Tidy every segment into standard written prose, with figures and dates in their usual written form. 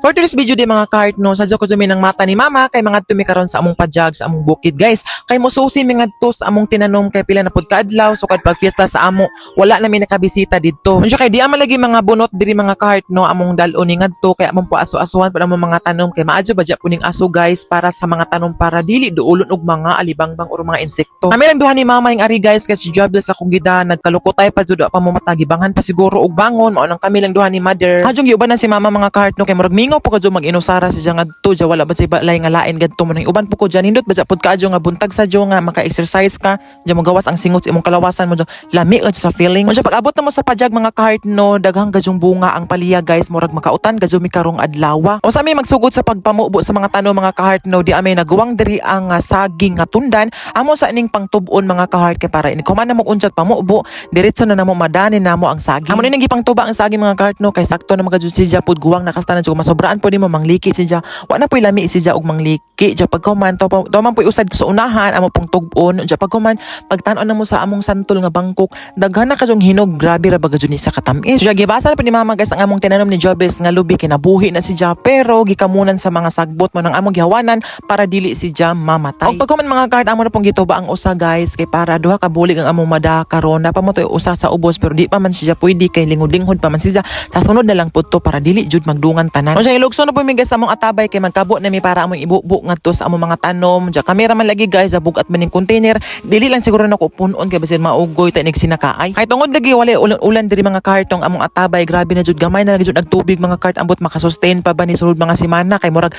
For today's video di mga kahart no, sadyo ko dumi ng mata ni mama kay mga tumi karon sa among pajag sa among bukid guys. Kay mosusi mi ngadto sa among tinanom kay pila na pud kaadlaw so kad pag fiesta sa amo wala na mi nakabisita didto. Unya kay di man lagi mga bunot diri mga kahart no among dal-on ni ngadto kay among aso-asuhan pa among mga tanom kay maadyo badya puning aso guys para sa mga tanom para dili duulon og mga alibangbang or mga insekto. Kami lang duha ni mama yung ari guys kay si Job sa akong gida nagkalukotay pa jud pa mo matagibanghan pa siguro og bangon mao nang kami lang duha ni mother. Hadyong giuban na si mama mga kahart no kay murag mingaw po kadyo mag-inusara siya ngadto ja wala ba say balay nga lain gadto mo nang uban po ko dyan nindot ba pud kadyo nga buntag sa jo nga maka-exercise ka ja magawas ang singot sa imong kalawasan mo jo lami ka sa feelings. Unya pag abot na mo sa pajag mga kahart no daghang gadyong bunga ang paliya guys murag makautan gadyo mi karong adlaw. O sa mi magsugod sa pagpamubo sa mga tanom mga kahart no di amay naguwang diri ang saging nga tundan amo sa ning pangtub-on mga kahart kay para ini kuman na mo unjag pamubo diretso na namo madanin namo ang saging. Amo ning gipangtuba ang saging mga kahart no kay sakto na mga siya pud guwang nakastanan jud masobraan pud mo mangliki siya wa na poy lami siya og mangliki ja pagkuman to man poy usad sa unahan amo pong tug-on ja pagkuman pagtan-on na mo sa among santol nga bangkok daghan na kadyong hinog grabe ra baga jud ni sa katamis. Ja gibasa na pud ni mama guys ang among tinanom ni Jobes nga lubi kinabuhi na siya pero gikamunan sa mga sagbot mo nang among gihawanan para dili siya mamatay. Og pagkuman mga kahart amo na pong gituba ang usa guys kay para duha ka bulig ang among mada karon na pa mo to usa sa ubos pero di pa man siya pwede kay lingod-lingod pa man siya sa sunod na lang pud to para dili jud magdungan tanan. O siya ilugso na po mi guys sa among atabay kay magkabo na mi para among ibubo ngadto sa among mga tanom. Ja kamera man lagi guys bugat man ning container. Dili lang siguro nako punon kay basin maugoy ta nig sinakaay. Kay tungod lagi wala ulan diri mga kartong among atabay grabe na jud gamay na lagi jud nagtubig mga kart ambot makasustain pa ba ni sulod mga semana kay murag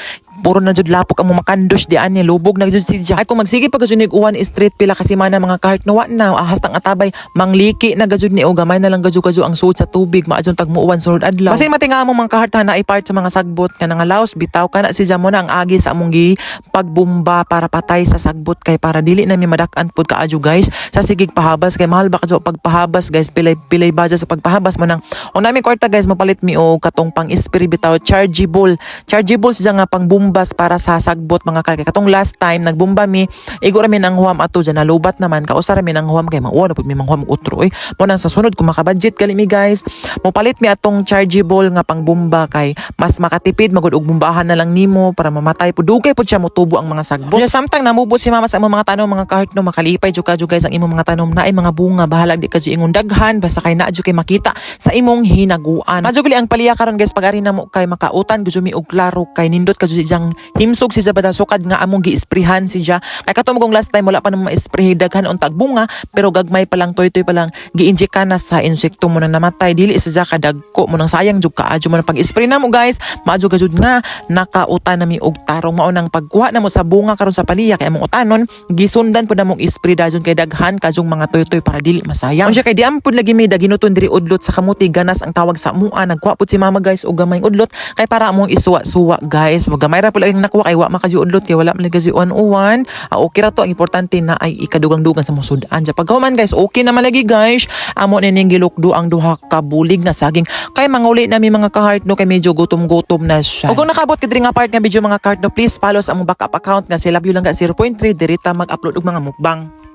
puro na jud lapok among makandos di ani lubog na jud siya. Ay kung magsige pa gajud nig uwan street pila ka semana mga kart no wa na hastang atabay mangliki na gajud ni o gamay na lang gajud ang suot sa tubig maadyon tagmuuwan sulod adlaw. Basin matinga among mga kahart na i-part sa mga sagbot ka nga laos bitaw kana siya mo na ang agi sa among gi pagbumba para patay sa sagbot kay para dili na mi madak-an pud kaadyo guys sa sigig pahabas kay mahal ba kadyo pagpahabas guys pilay budget sa pagpahabas mo nang o nami kwarta guys mapalit mi og katong pang-spray bitaw chargeable siya nga pangbumbas para sa sagbot mga kahart. Katong last time nagbumba mi igo ra mi nang huam ato dyan nalubat naman kausara mi nang huam kay mauwa na pud mi manghuam utro mo nang sa sunod kung makabudget kali mi guys mo palit mi atong chargeable nga pangbumba kay mas makatipid magud og bumbahan na lang nimo para mamatay pud dugay pud siya motubo ang mga sagbot. Just samtang namubot si mama sa among mga tanom mga kahart no makalipay jud kadyo guys ang imong mga tanom na ay mga bunga bahalag di kadyo ingon daghan basta kay naa jud kay makita sa imong hinaguan. Madyo gali ang paliya karon guys pag ari na mo kay makautan gud mi og klaro kay nindot kadyo siyang himsog siya bata sukad nga among gi-sprayhan siya kay katong kung last time wala pa nang ma-spray daghan untag bunga pero gagmay pa lang toy pa lang gi-inject ka na sa insekto mo na namatay dili siya kadagko mo nang sayang jud kaadyo mo na pag-spray na mo guys maadyo gajud nga nakautan nami og tarong mao nang pagkuha na mo sa bunga karon sa paliya kay among utanon gisundan pud namong spray dayon kay daghan kadyong mga toy para dili masayang. Unya kay di am pud lagi mi daginuton diri udlot sa kamuti ganas ang tawag sa mua nagkuha pud si mama guys og gamay udlot kay para among isuwa-suwa guys gamay ra pud lang nakuha kay wa makadyo udlot kay wala man lagi uwan okay ra to ang importante na ay ikadugang-dugang sa musudan ja paghuman guys okay naman lagi guys amo ni ning gilukdo ang duha ka bulig na saging kay manguli nami mga kahart no kay medyo gutom na siya. Ug kung nakabot ka diri nga part nga video mga kahart no please follow sa among backup account nga si Love You Langga 0.3 dirita mag-upload og mga mukbang.